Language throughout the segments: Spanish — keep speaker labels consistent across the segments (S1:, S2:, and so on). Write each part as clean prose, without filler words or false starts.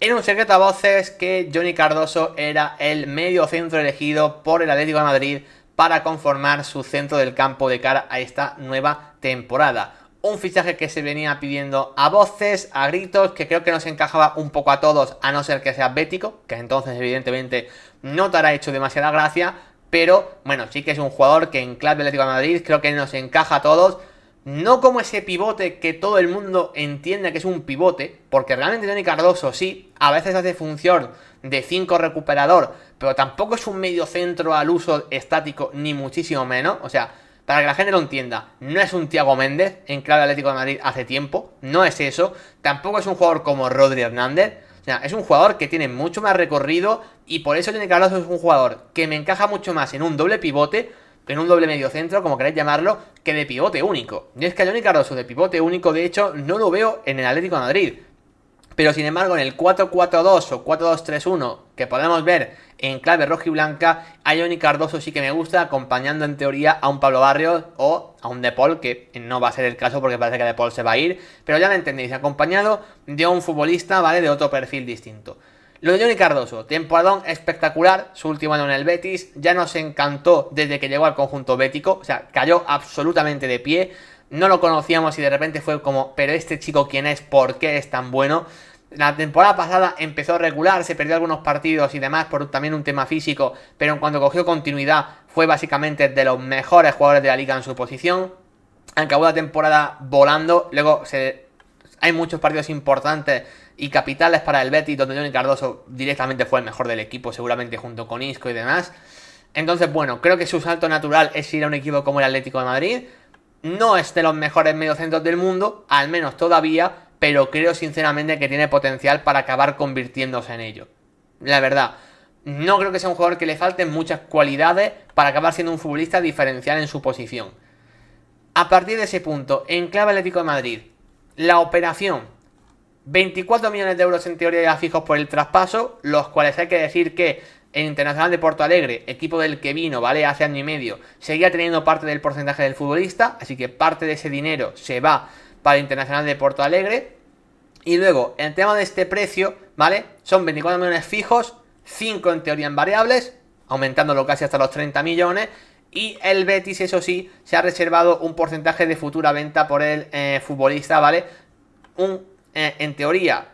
S1: Era un secreto a voces que Johnny Cardoso era el medio centro elegido por el Atlético de Madrid para conformar su centro del campo de cara a esta nueva temporada. Un fichaje que se venía pidiendo a voces, a gritos, que creo que nos encajaba un poco a todos, a no ser que sea bético, que entonces evidentemente no te hará hecho demasiada gracia, pero bueno, sí que es un jugador que en clave Atlético de Madrid creo que nos encaja a todos. No como ese pivote que todo el mundo entiende que es un pivote, porque realmente Johnny Cardoso sí, a veces hace función de 5 recuperador, pero tampoco es un medio centro al uso estático, ni muchísimo menos. O sea, para que la gente lo entienda, no es un Thiago Méndez en clave Atlético de Madrid hace tiempo, no es eso. Tampoco es un jugador como Rodri Hernández. O sea, es un jugador que tiene mucho más recorrido y por eso Johnny Cardoso es un jugador que me encaja mucho más en un doble pivote, en un doble medio centro, como queréis llamarlo, que de pivote único. Y es que a Johnny Cardoso de pivote único, de hecho, no lo veo en el Atlético de Madrid. Pero sin embargo, en el 4-4-2 o 4-2-3-1 que podemos ver en clave rojiblanca, a Johnny Cardoso sí que me gusta, acompañando en teoría a un Pablo Barrios o a un De Paul, que no va a ser el caso porque parece que De Paul se va a ir, pero ya me entendéis, acompañado de un futbolista, ¿vale?, de otro perfil distinto. Lo de Johnny Cardoso, temporadón espectacular, su último año en el Betis, ya nos encantó desde que llegó al conjunto bético, o sea, cayó absolutamente de pie, no lo conocíamos y de repente fue como, pero este chico quién es, por qué es tan bueno. La temporada pasada empezó a regular, se perdió algunos partidos y demás por también un tema físico, pero en cuanto cogió continuidad fue básicamente de los mejores jugadores de la liga en su posición. Acabó la temporada volando, luego hay muchos partidos importantes y capitales para el Betis donde Johnny Cardoso directamente fue el mejor del equipo, seguramente junto con Isco y demás. Entonces, bueno, creo que su salto natural es ir a un equipo como el Atlético de Madrid. No es de los mejores mediocentros del mundo, al menos todavía, pero creo sinceramente que tiene potencial para acabar convirtiéndose en ello. La verdad, no creo que sea un jugador que le falten muchas cualidades para acabar siendo un futbolista diferencial en su posición. A partir de ese punto, en clave Atlético de Madrid, la operación, 24 millones de euros en teoría ya fijos por el traspaso, los cuales hay que decir que en Internacional de Porto Alegre, equipo del que vino, ¿vale?, hace año y medio, seguía teniendo parte del porcentaje del futbolista, así que parte de ese dinero se va para el Internacional de Porto Alegre. Y luego, el tema de este precio, ¿vale?, son 24 millones fijos, 5 en teoría en variables, aumentándolo casi hasta los 30 millones. Y el Betis, eso sí, se ha reservado un porcentaje de futura venta por el futbolista, ¿vale? En teoría,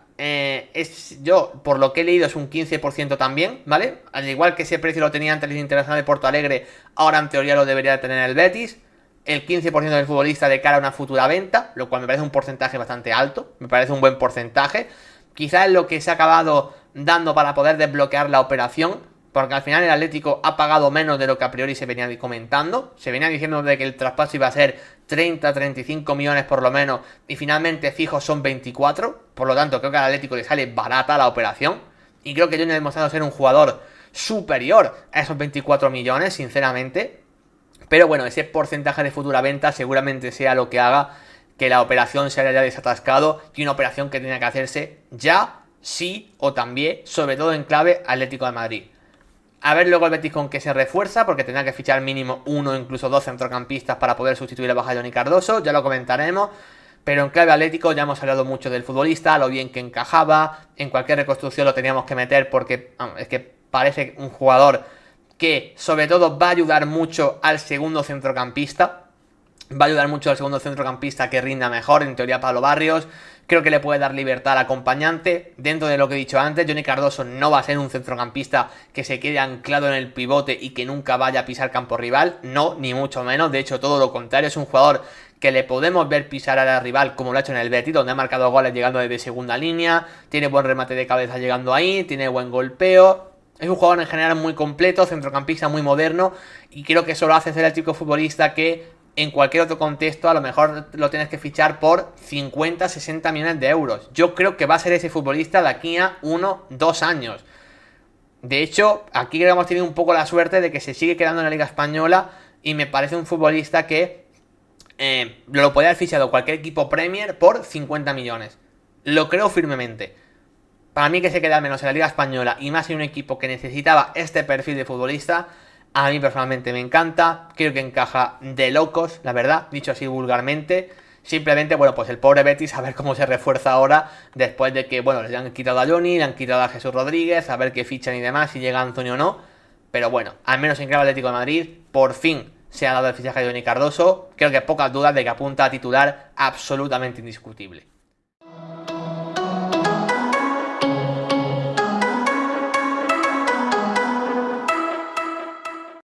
S1: yo por lo que he leído es un 15% también, ¿vale? Al igual que ese precio lo tenía antes el Internacional de Porto Alegre, ahora en teoría lo debería tener el Betis. El 15% del futbolista de cara a una futura venta, lo cual me parece un porcentaje bastante alto, me parece un buen porcentaje. Quizás es lo que se ha acabado dando para poder desbloquear la operación, porque al final el Atlético ha pagado menos de lo que a priori se venía comentando. Se venía diciendo de que el traspaso iba a ser 30-35 millones por lo menos, y finalmente fijos son 24. Por lo tanto, creo que al Atlético le sale barata la operación. Y creo que Johnny ha demostrado ser un jugador superior a esos 24 millones, sinceramente. Pero bueno, ese porcentaje de futura venta seguramente sea lo que haga que la operación se haya desatascado, y una operación que tenga que hacerse ya, sí o también, sobre todo en clave Atlético de Madrid. A ver luego el Betis con qué se refuerza, porque tendrá que fichar mínimo uno, incluso dos centrocampistas para poder sustituir la baja de Johnny Cardoso, ya lo comentaremos. Pero en clave Atlético ya hemos hablado mucho del futbolista, lo bien que encajaba, en cualquier reconstrucción lo teníamos que meter porque es que parece un jugador que sobre todo va a ayudar mucho al segundo centrocampista. Va a ayudar mucho al segundo centrocampista que rinda mejor, en teoría Pablo Barrios. Creo que le puede dar libertad al acompañante. Dentro de lo que he dicho antes, Johnny Cardoso no va a ser un centrocampista que se quede anclado en el pivote y que nunca vaya a pisar campo rival. No, ni mucho menos. De hecho, todo lo contrario. Es un jugador que le podemos ver pisar a la rival como lo ha hecho en el Betis, donde ha marcado goles llegando desde segunda línea. Tiene buen remate de cabeza llegando ahí. Tiene buen golpeo. Es un jugador en general muy completo, centrocampista muy moderno. Y creo que eso lo hace ser el tipo de futbolista que en cualquier otro contexto a lo mejor lo tienes que fichar por 50-60 millones de euros. Yo creo que va a ser ese futbolista de aquí a 1-2 años. De hecho, aquí creo que hemos tenido un poco la suerte de que se sigue quedando en la Liga Española y me parece un futbolista que lo podría haber fichado cualquier equipo Premier por 50 millones. Lo creo firmemente. Para mí que se quede al menos en la Liga Española y más en un equipo que necesitaba este perfil de futbolista, a mí personalmente me encanta, creo que encaja de locos, la verdad, dicho así vulgarmente. Simplemente, bueno, pues el pobre Betis a ver cómo se refuerza ahora después de que, bueno, le han quitado a Johnny, le han quitado a Jesús Rodríguez, a ver qué fichan y demás, si llega Antonio o no. Pero bueno, al menos en clave Atlético de Madrid, por fin se ha dado el fichaje de Johnny Cardoso. Creo que pocas dudas de que apunta a titular absolutamente indiscutible.